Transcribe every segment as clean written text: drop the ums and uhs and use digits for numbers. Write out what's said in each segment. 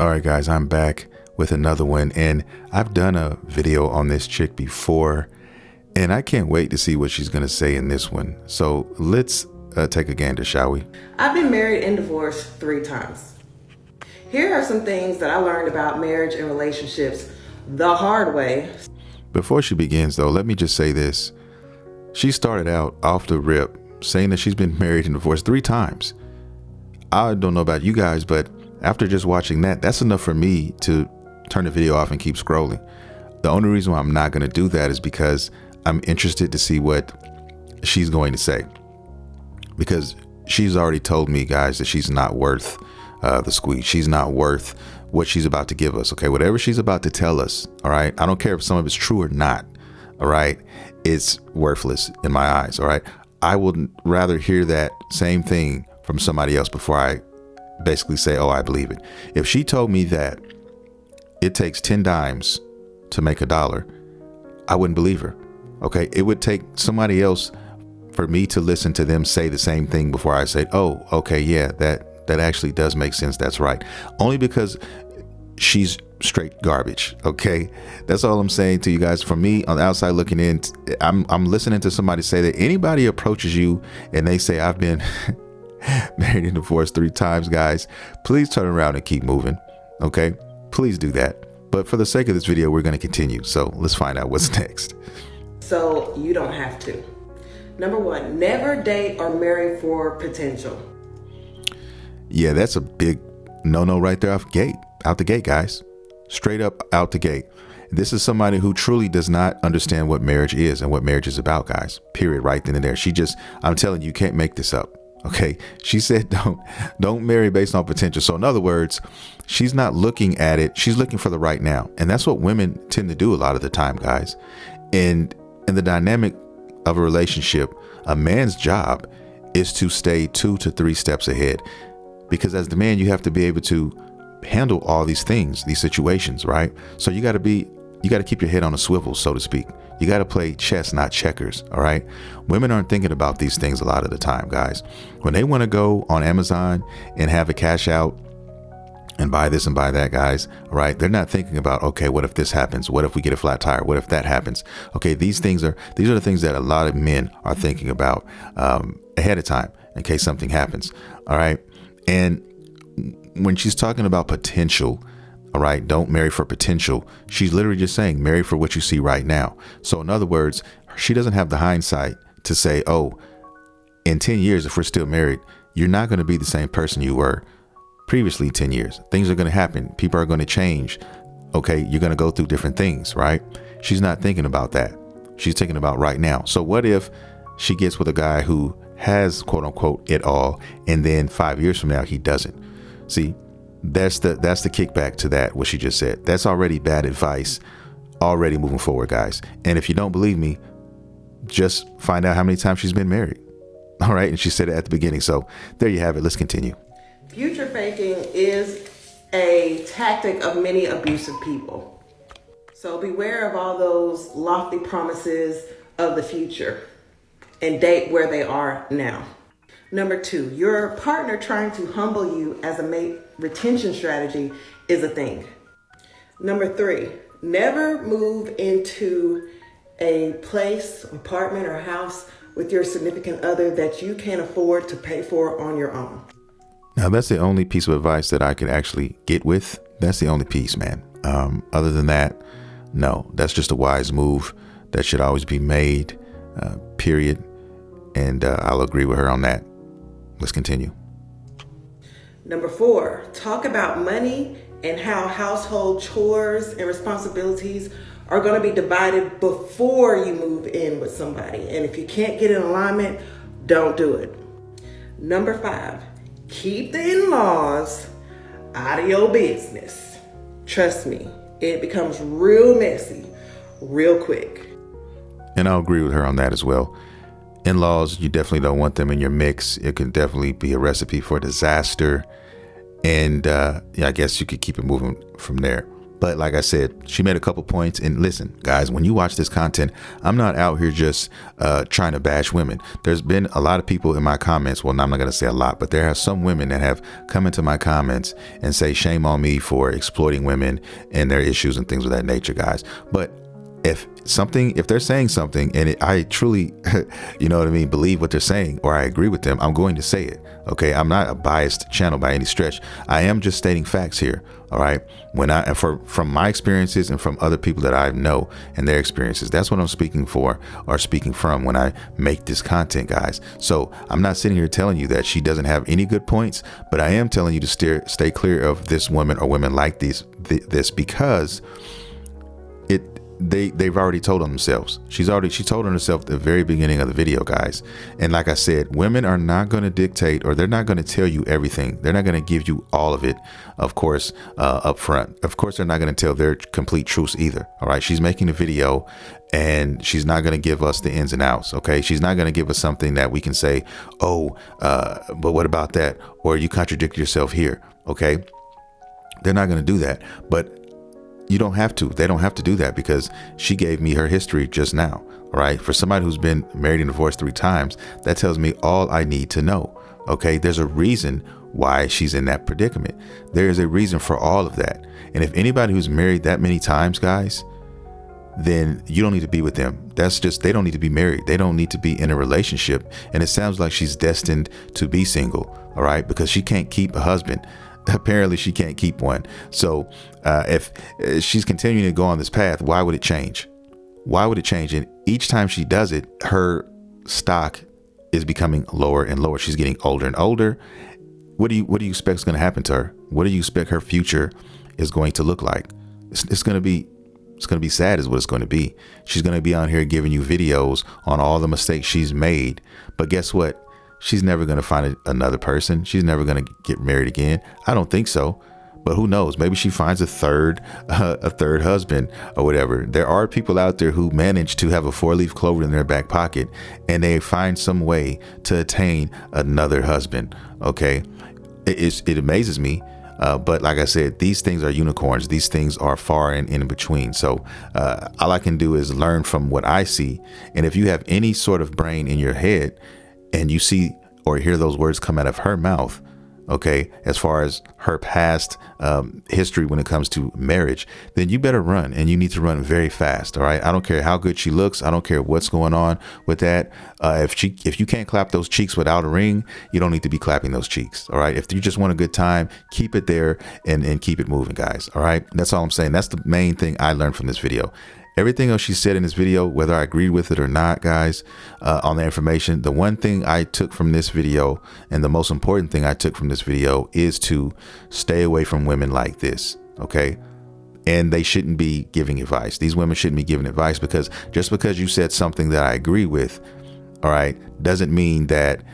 All right, guys, I'm back with another one, and I've done a video on this chick before, and I can't wait to see what she's going to say in this one. So let's take a gander, shall we? I've been married and divorced 3 times. Here are some things that I learned about marriage and relationships the hard way. Before she begins, though, let me just say this. She started out off the rip saying that she's been married and divorced 3 times. I don't know about you guys, but after just watching that, that's enough for me to turn the video off and keep scrolling. The only reason why I'm not going to do that is because I'm interested to see what she's going to say. Because she's already told me, guys, that she's not worth the squeeze. She's not worth what she's about to give us. Okay, whatever she's about to tell us. All right. I don't care if some of it's true or not. All right. It's worthless in my eyes. All right. I would rather hear that same thing from somebody else before I basically say, oh, I believe it. If she told me that it takes 10 dimes to make $1, I wouldn't believe her. Okay. It would take somebody else for me to listen to them say the same thing before I say, oh, okay, yeah, that actually does make sense. That's right. Only because she's straight garbage. Okay. That's all I'm saying to you guys. For me on the outside looking in, I'm listening to somebody say that anybody approaches you and they say, I've been married and divorced 3 times, guys, please turn around and keep moving. Okay. Please do that. But for the sake of this video, we're going to continue. So let's find out what's next. So you don't have to. Number 1, never date or marry for potential. Yeah, that's a big no right there out the gate, guys. Straight up out the gate. This is somebody who truly does not understand what marriage is and what marriage is about, guys. Period. Right then and there. I'm telling you, can't make this up. Okay. She said, don't marry based on potential. So in other words, she's not looking at it. She's looking for the right now. And that's what women tend to do a lot of the time, guys. And in the dynamic of a relationship, a man's job is to stay 2 to 3 steps ahead. Because as the man, you have to be able to handle all these things, these situations, right? So you got to keep your head on a swivel, so to speak. You got to play chess, not checkers. All right. Women aren't thinking about these things a lot of the time, guys. When they want to go on Amazon and have a cash out and buy this and buy that, guys, right? They're not thinking about, okay, what if this happens? What if we get a flat tire? What if that happens? Okay, these are the things that a lot of men are thinking about ahead of time in case something happens. All right. And when she's talking about potential, all right, don't marry for potential. She's literally just saying marry for what you see right now. So in other words, she doesn't have the hindsight to say, oh, in 10 years, if we're still married, you're not going to be the same person you were previously 10 years. Things are going to happen. People are going to change. Okay. You're going to go through different things, right? She's not thinking about that. She's thinking about right now. So what if she gets with a guy who has quote unquote it all, and then 5 years from now, he doesn't? See, that's the kickback to that, what she just said. That's already bad advice, already moving forward, guys. And if you don't believe me, just find out how many times she's been married. All right. And she said it at the beginning. So there you have it. Let's continue. Future faking is a tactic of many abusive people. So beware of all those lofty promises of the future and date where they are now. Number 2, your partner trying to humble you as a mate retention strategy is a thing. Number 3, never move into a place, apartment, or house with your significant other that you can't afford to pay for on your own. Now, that's the only piece of advice that I could actually get with. That's the only piece, man. Other than that, no, that's just a wise move that should always be made, period. And I'll agree with her on that. Let's continue. Number 4, talk about money and how household chores and responsibilities are going to be divided before you move in with somebody. And if you can't get in alignment, don't do it. Number 5, keep the in-laws out of your business. Trust me, it becomes real messy real quick. And I'll agree with her on that as well. In-laws, you definitely don't want them in your mix. It can definitely be a recipe for disaster. And I guess you could keep it moving from there. But like I said, she made a couple points. And listen, guys, when you watch this content, I'm not out here just trying to bash women. There's been a lot of people in my comments. Well, I'm not going to say a lot, but there are some women that have come into my comments and say, shame on me for exploiting women and their issues and things of that nature, guys. But if they're saying something and I truly, you know what I mean, believe what they're saying, or I agree with them, I'm going to say it. Okay. I'm not a biased channel by any stretch. I am just stating facts here. All right. From my experiences and from other people that I know and their experiences, that's what I'm speaking for or speaking from when I make this content, guys. So I'm not sitting here telling you that she doesn't have any good points, but I am telling you to stay clear of this woman or women like this because they've already told on themselves. She told on herself at the very beginning of the video, guys. And like I said, women are not going to dictate, or they're not going to tell you everything. They're not going to give you all of it, of course, up front. Of course, they're not going to tell their complete truths either. All right. She's making a video and she's not going to give us the ins and outs. Okay. She's not going to give us something that we can say, oh, but what about that? Or you contradict yourself here. Okay. They're not going to do that. But you don't have to. They don't have to do that because she gave me her history just now. All right. For somebody who's been married and divorced 3 times, that tells me all I need to know. Okay. There's a reason why she's in that predicament. There is a reason for all of that. And if anybody who's married that many times, guys, then you don't need to be with them. They don't need to be married. They don't need to be in a relationship. And it sounds like she's destined to be single. All right. Because she can't keep a husband. Apparently she can't keep one. So if she's continuing to go on this path, why would it change? Why would it change? And each time she does it, her stock is becoming lower and lower. She's getting older and older. What do you expect is going to happen to her? What do you expect her future is going to look like? It's going to be sad is what it's going to be. She's going to be on here giving you videos on all the mistakes she's made. But guess what? She's never going to find another person. She's never going to get married again. I don't think so. But who knows? Maybe she finds a third husband or whatever. There are people out there who manage to have a 4-leaf clover in their back pocket and they find some way to attain another husband. Okay. It amazes me. But like I said, these things are unicorns. These things are far and in between. So all I can do is learn from what I see. And if you have any sort of brain in your head, and you see or hear those words come out of her mouth, okay, as far as her past history when it comes to marriage, then you better run, and you need to run very fast. All right. I don't care how good she looks. I don't care what's going on with that. If you can't clap those cheeks without a ring, you don't need to be clapping those cheeks. All right. If you just want a good time, keep it there and keep it moving, guys. All right. That's all I'm saying. That's the main thing I learned from this video. Everything else she said in this video, whether I agreed with it or not, guys, on the information, the one thing I took from this video and the most important thing I took from this video is to stay away from women like this. Okay. And they shouldn't be giving advice. These women shouldn't be giving advice because just because you said something that I agree with, all right, doesn't mean that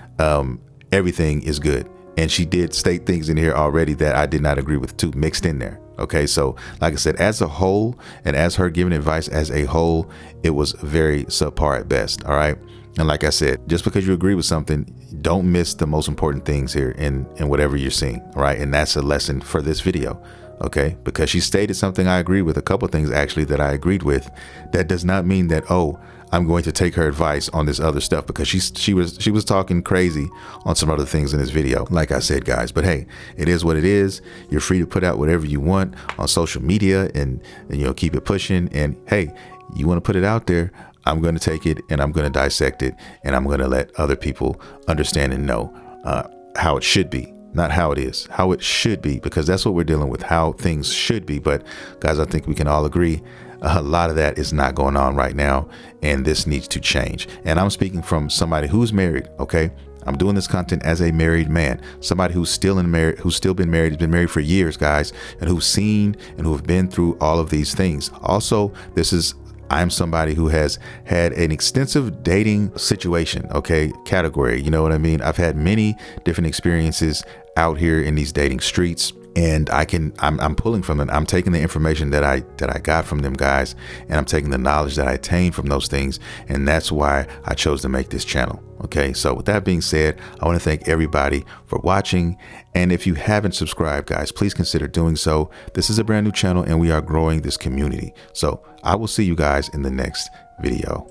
everything is good. And she did state things in here already that I did not agree with too, mixed in there. Okay, so like I said, as a whole, and as her giving advice as a whole, it was very subpar at best. All right. And like I said, just because you agree with something, don't miss the most important things here in whatever you're seeing. All right. And that's a lesson for this video. Okay, because she stated something I agree with, a couple of things actually that I agreed with. That does not mean that, oh, I'm going to take her advice on this other stuff, because she was talking crazy on some other things in this video, like I said, guys. But hey, it is what it is. You're free to put out whatever you want on social media and keep it pushing. And hey, you want to put it out there, I'm going to take it and I'm going to dissect it, and I'm going to let other people understand and know how it should be. Not how it is, how it should be, because that's what we're dealing with, how things should be. But guys, I think we can all agree a lot of that is not going on right now, and this needs to change. And I'm speaking from somebody who's married. Okay, I'm doing this content as a married man, somebody who's still been married, has been married for years, guys, and who's seen and who have been through all of these things. Also, I'm somebody who has had an extensive dating situation, okay, category. You know what I mean? I've had many different experiences out here in these dating streets. And I'm pulling from it. I'm taking the information that I got from them guys, and I'm taking the knowledge that I attained from those things. And that's why I chose to make this channel. Okay. So with that being said, I want to thank everybody for watching. And if you haven't subscribed, guys, please consider doing so. This is a brand new channel and we are growing this community. So I will see you guys in the next video.